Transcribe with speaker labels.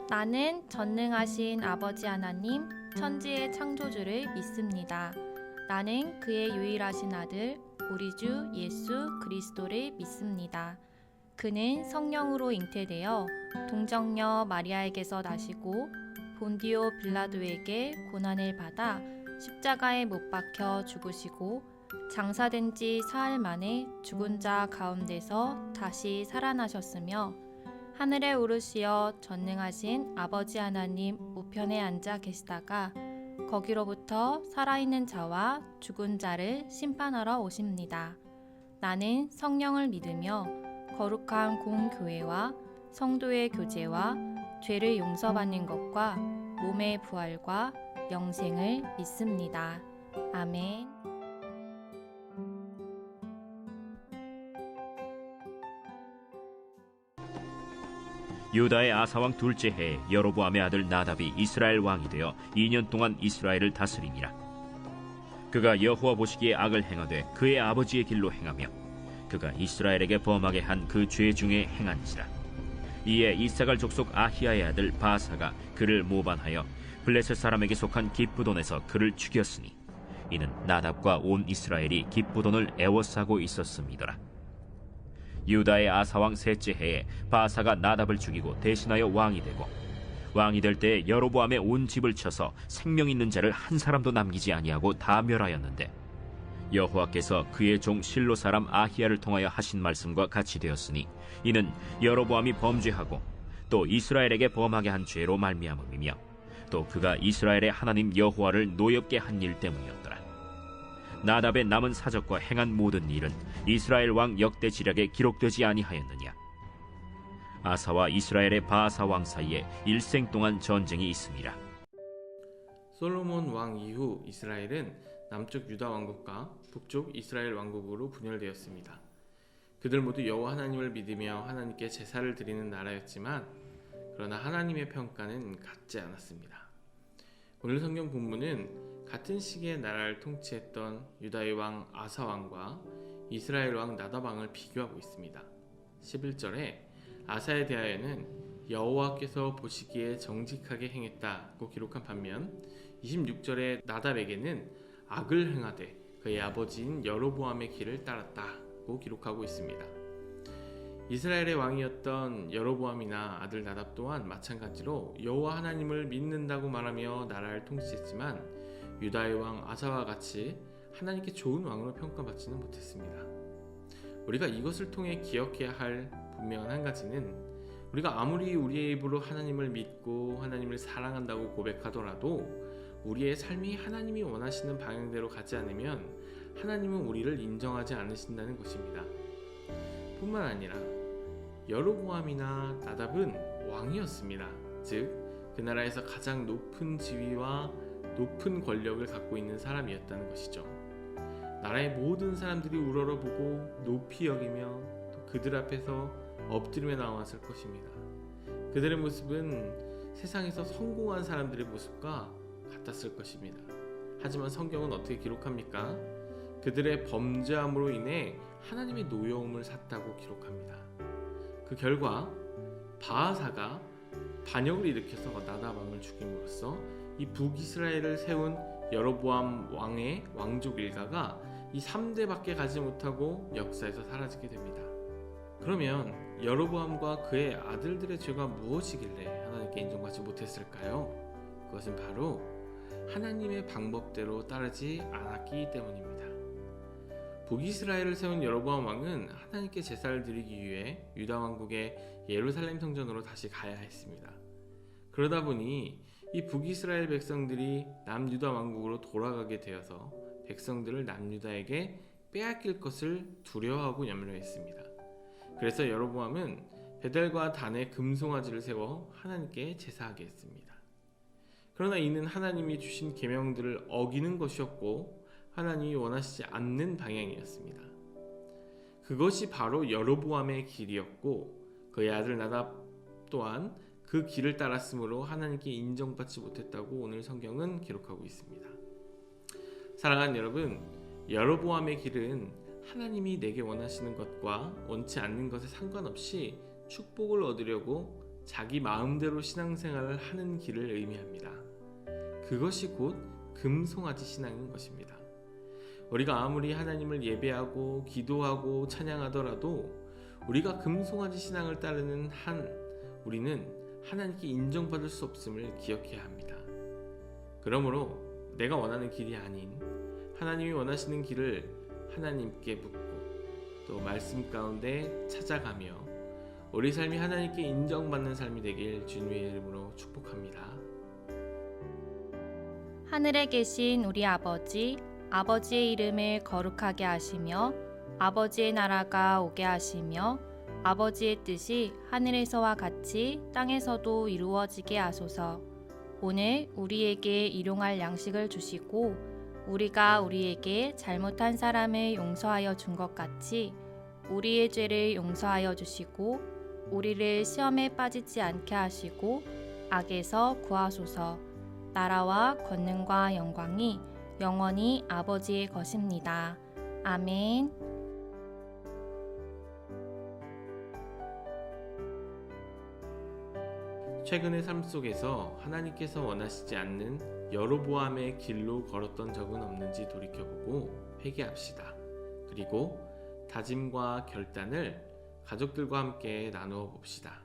Speaker 1: 나는 전능하신 아버지 하나님, 천지의 창조주를 믿습니다. 나는 그의 유일하신 아들, 우리 주 예수 그리스도를 믿습니다. 그는 성령으로 잉태되어 동정녀 마리아에게서 나시고 본디오 빌라도에게 고난을 받아 십자가에 못 박혀 죽으시고 장사된 지 사흘 만에 죽은 자 가운데서 다시 살아나셨으며 하늘에 오르시어 전능하신 아버지 하나님 우편에 앉아 계시다가 거기로부터 살아있는 자와 죽은 자를 심판하러 오십니다. 나는 성령을 믿으며 거룩한 공교회와 성도의 교제와 죄를 용서받는 것과 몸의 부활과 영생을 믿습니다. 아멘.
Speaker 2: 유다의 아사왕 둘째 해에 여로보암의 아들 나답이 이스라엘 왕이 되어 2년 동안 이스라엘을 다스리니라. 그가 여호와 보시기에 악을 행하되 그의 아버지의 길로 행하며 그가 이스라엘에게 범하게 한 그 죄 중에 행한지라. 이에 이사갈 족속 아히야의 아들 바사가 그를 모반하여 블레셋 사람에게 속한 기브돈에서 그를 죽였으니 이는 나답과 온 이스라엘이 기브돈을 애워싸고 있었음이더라. 유다의 아사왕 셋째 해에 바사가 나답을 죽이고 대신하여 왕이 되고 왕이 될 때에 여로보암의 온 집을 쳐서 생명 있는 자를 한 사람도 남기지 아니하고 다 멸하였는데 여호와께서 그의 종 실로 사람 아히야를 통하여 하신 말씀과 같이 되었으니 이는 여로보암이 범죄하고 또 이스라엘에게 범하게 한 죄로 말미암음이며 또 그가 이스라엘의 하나님 여호와를 노엽게 한 일 때문이었더라. 나답의 남은 사적과 행한 모든 일은 이스라엘 왕 역대 지략에 기록되지 아니하였느냐. 아사와 이스라엘의 바사 왕 사이에 일생 동안 전쟁이 있음이라.
Speaker 3: 솔로몬 왕 이후 이스라엘은 남쪽 유다 왕국과 북쪽 이스라엘 왕국으로 분열되었습니다. 그들 모두 여호와 하나님을 믿으며 하나님께 제사를 드리는 나라였지만 그러나 하나님의 평가는 같지 않았습니다. 오늘 성경 본문은 같은 시기에 나라를 통치했던 유다의 왕 아사 왕과 이스라엘 왕 나답 왕을 비교하고 있습니다. 11절에 아사에 대하여는 여호와께서 보시기에 정직하게 행했다고 기록한 반면 26절에 나답에게는 악을 행하되 그의 아버지인 여로보암의 길을 따랐다고 기록하고 있습니다. 이스라엘의 왕이었던 여로보암이나 아들 나답 또한 마찬가지로 여호와 하나님을 믿는다고 말하며 나라를 통치했지만 유다의 왕 아사와 같이 하나님께 좋은 왕으로 평가받지는 못했습니다. 우리가 이것을 통해 기억해야 할 분명한 한 가지는 우리가 아무리 우리의 입으로 하나님을 믿고 하나님을 사랑한다고 고백하더라도 우리의 삶이 하나님이 원하시는 방향대로 가지 않으면 하나님은 우리를 인정하지 않으신다는 것입니다. 뿐만 아니라 여로보암이나 나답은 왕이었습니다. 즉, 그 나라에서 가장 높은 지위와 높은 권력을 갖고 있는 사람이었다는 것이죠. 나라의 모든 사람들이 우러러보고 높이 여기며 또 그들 앞에서 엎드리며 나왔을 것입니다. 그들의 모습은 세상에서 성공한 사람들의 모습과 같았을 것입니다. 하지만 성경은 어떻게 기록합니까? 그들의 범죄함으로 인해 하나님의 노여움을 샀다고 기록합니다. 그 결과 바하사가 반역을 일으켜서 나답 왕을 죽임으로써 이 북이스라엘을 세운 여로보암 왕의 왕족 일가가 이 3대밖에 가지 못하고 역사에서 사라지게 됩니다. 그러면 여로보암과 그의 아들들의 죄가 무엇이길래 하나님께 인정받지 못했을까요? 그것은 바로 하나님의 방법대로 따르지 않았기 때문입니다. 북이스라엘을 세운 여로보암 왕은 하나님께 제사를 드리기 위해 유다 왕국의 예루살렘 성전으로 다시 가야 했습니다. 그러다 보니 이 북이스라엘 백성들이 남유다 왕국으로 돌아가게 되어서 백성들을 남유다에게 빼앗길 것을 두려워하고 염려했습니다. 그래서 여로보암은 베델과 단에 금송아지를 세워 하나님께 제사하게 했습니다. 그러나 이는 하나님이 주신 계명들을 어기는 것이었고 하나님이 원하시지 않는 방향이었습니다. 그것이 바로 여로보암의 길이었고 그의 아들 나답 또한 그 길을 따랐으므로 하나님께 인정받지 못했다고 오늘 성경은 기록하고 있습니다. 사랑하는 여러분, 여로보암의 길은 하나님이 내게 원하시는 것과 원치 않는 것에 상관없이 축복을 얻으려고 자기 마음대로 신앙생활을 하는 길을 의미합니다. 그것이 곧 금송아지 신앙인 것입니다. 우리가 아무리 하나님을 예배하고 기도하고 찬양하더라도 우리가 금송아지 신앙을 따르는 우리는 하나님께 인정받을 수 없음을 기억해야 합니다. 그러므로 내가 원하는 길이 아닌 하나님이 원하시는 길을 하나님께 묻고 또 말씀 가운데 찾아가며 우리 삶이 하나님께 인정받는 삶이 되길 주님의 이름으로 축복합니다.
Speaker 1: 하늘에 계신 우리 아버지, 아버지의 이름을 거룩하게 하시며 아버지의 나라가 오게 하시며 아버지의 뜻이 하늘에서와 같이 땅에서도 이루어지게 하소서. 오늘 우리에게 일용할 양식을 주시고 우리가 우리에게 잘못한 사람을 용서하여 준 것 같이 우리의 죄를 용서하여 주시고 우리를 시험에 빠지지 않게 하시고 악에서 구하소서. 나라와 권능과 영광이 영원히 아버지의 것입니다. 아멘.
Speaker 3: 최근의 삶 속에서 하나님께서 원하시지 않는 여로보암의 길로 걸었던 적은 없는지 돌이켜보고 회개합시다. 그리고 다짐과 결단을 가족들과 함께 나누어 봅시다.